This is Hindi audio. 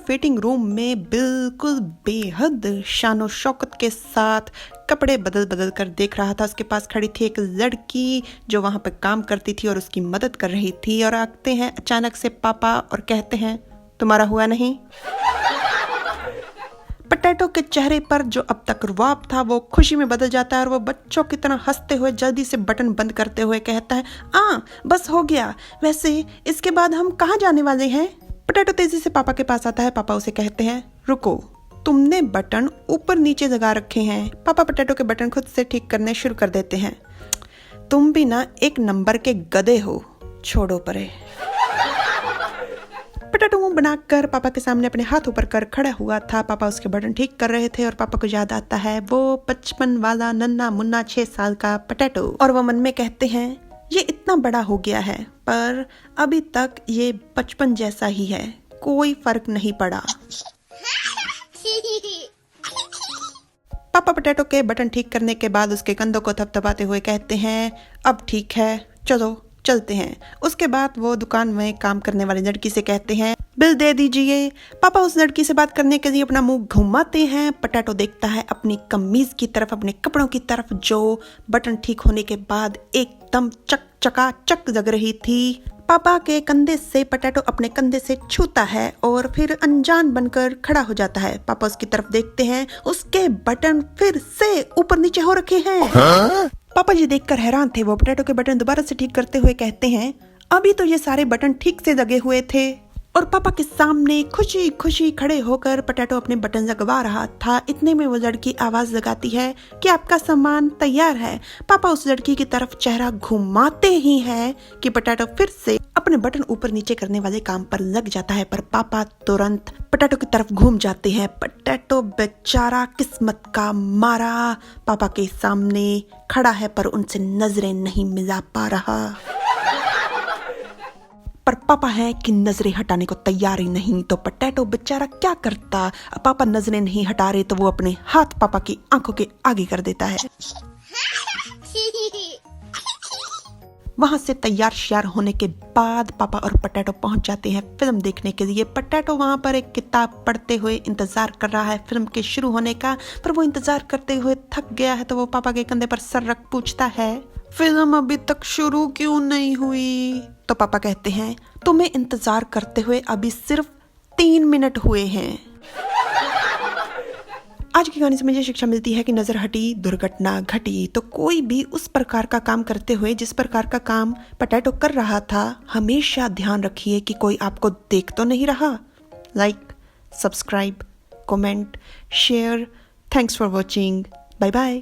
फिटिंग रूम में बिल्कुल बेहद शानो शौकत के साथ कपड़े बदल बदल कर देख रहा था। उसके पास खड़ी थी एक लड़की जो वहां पर काम करती थी और उसकी मदद कर रही थी। और आते हैं अचानक से पापा और कहते हैं, तुम्हारा हुआ नहीं? पोटैटो के चेहरे पर जो अब तक रुआब था वो खुशी में बदल जाता है और वो बच्चों की तरह हंसते हुए जल्दी से बटन बंद करते हुए कहता है, बस हो गया। वैसे इसके बाद हम कहाँ जाने वाले हैं? पोटैटो तेजी से पापा के पास आता है। पापा उसे कहते हैं, रुको, तुमने बटन ऊपर नीचे जगा रखे हैं। पापा पोटैटो के बटन खुद से ठीक करने शुरू कर देते हैं। तुम भी ना एक नंबर के गधे हो, छोड़ो परे। पोटैटो मुंह बनाकर पापा के सामने अपने हाथ ऊपर कर खड़ा हुआ था। पापा उसके बटन ठीक कर रहे थे और पापा को याद आता है वो 55 वाला नन्ना मुन्ना 6 साल का पोटैटो। और वो मन में कहते हैं, ये इतना बड़ा हो गया है पर अभी तक ये 55 जैसा ही है, कोई फर्क नहीं पड़ा। पापा पोटैटो के बटन ठीक करने के बाद उसके कंधों को थपथपाते हुए कहते हैं, अब ठीक है, चलो चलते हैं। उसके बाद वो दुकान में काम करने वाली लड़की से कहते हैं, बिल दे दीजिए। पापा उस लड़की से बात करने के लिए अपना मुंह घुमाते हैं। पोटैटो देखता है अपनी कमीज की तरफ, अपने कपड़ों की तरफ जो बटन ठीक होने के बाद एकदम चकाचक लग रही थी। पापा के कंधे से पोटैटो अपने कंधे से छूता है और फिर अनजान बनकर खड़ा हो जाता है। पापा उसकी तरफ देखते हैं, उसके बटन फिर से ऊपर नीचे हो रखे हैं। पापा जी देखकर हैरान थे। वो पोटैटो के बटन दोबारा से ठीक करते हुए कहते हैं, अभी तो ये सारे बटन ठीक से लगे हुए थे। और पापा के सामने खुशी खुशी खड़े होकर पोटैटो अपने बटन लगवा रहा था। इतने में वो लड़की आवाज लगाती है कि आपका सामान तैयार है। पापा उस लड़की की तरफ चेहरा घुमाते ही है कि पोटैटो फिर से अपने बटन ऊपर नीचे करने वाले काम पर लग जाता है। पर पापा तुरंत पोटैटो की तरफ घूम जाते हैं। पोटैटो बेचारा किस्मत का मारा पापा के सामने खड़ा है पर उनसे नजरें नहीं मिला पा रहा। पर पापा है कि नजरें हटाने को तैयार ही नहीं, तो पोटैटो बेचारा क्या करता। पापा नजरें नहीं हटा रहे तो वो अपने हाथ पापा की आंखों के आगे कर देता है। वहां से तैयार श्यार होने के बाद पापा और पोटैटो पहुंच जाते हैं फिल्म देखने के लिए। पोटैटो वहां पर एक किताब पढ़ते हुए इंतजार कर रहा है फिल्म के शुरू होने का, पर वो इंतजार करते हुए थक गया है तो वो पापा के कंधे पर सर रख पूछता है, फिल्म अभी तक शुरू क्यों नहीं हुई? तो पापा कहते हैं, तुम्हें इंतजार करते हुए अभी सिर्फ 3 मिनट हुए हैं। आज की कहानी से मुझे शिक्षा मिलती है कि नजर हटी दुर्घटना घटी। तो कोई भी उस प्रकार का काम करते हुए जिस प्रकार का काम पोटैटो कर रहा था, हमेशा ध्यान रखिए कि कोई आपको देख तो नहीं रहा। Like, subscribe, comment, share. Thanks for watching. Bye bye.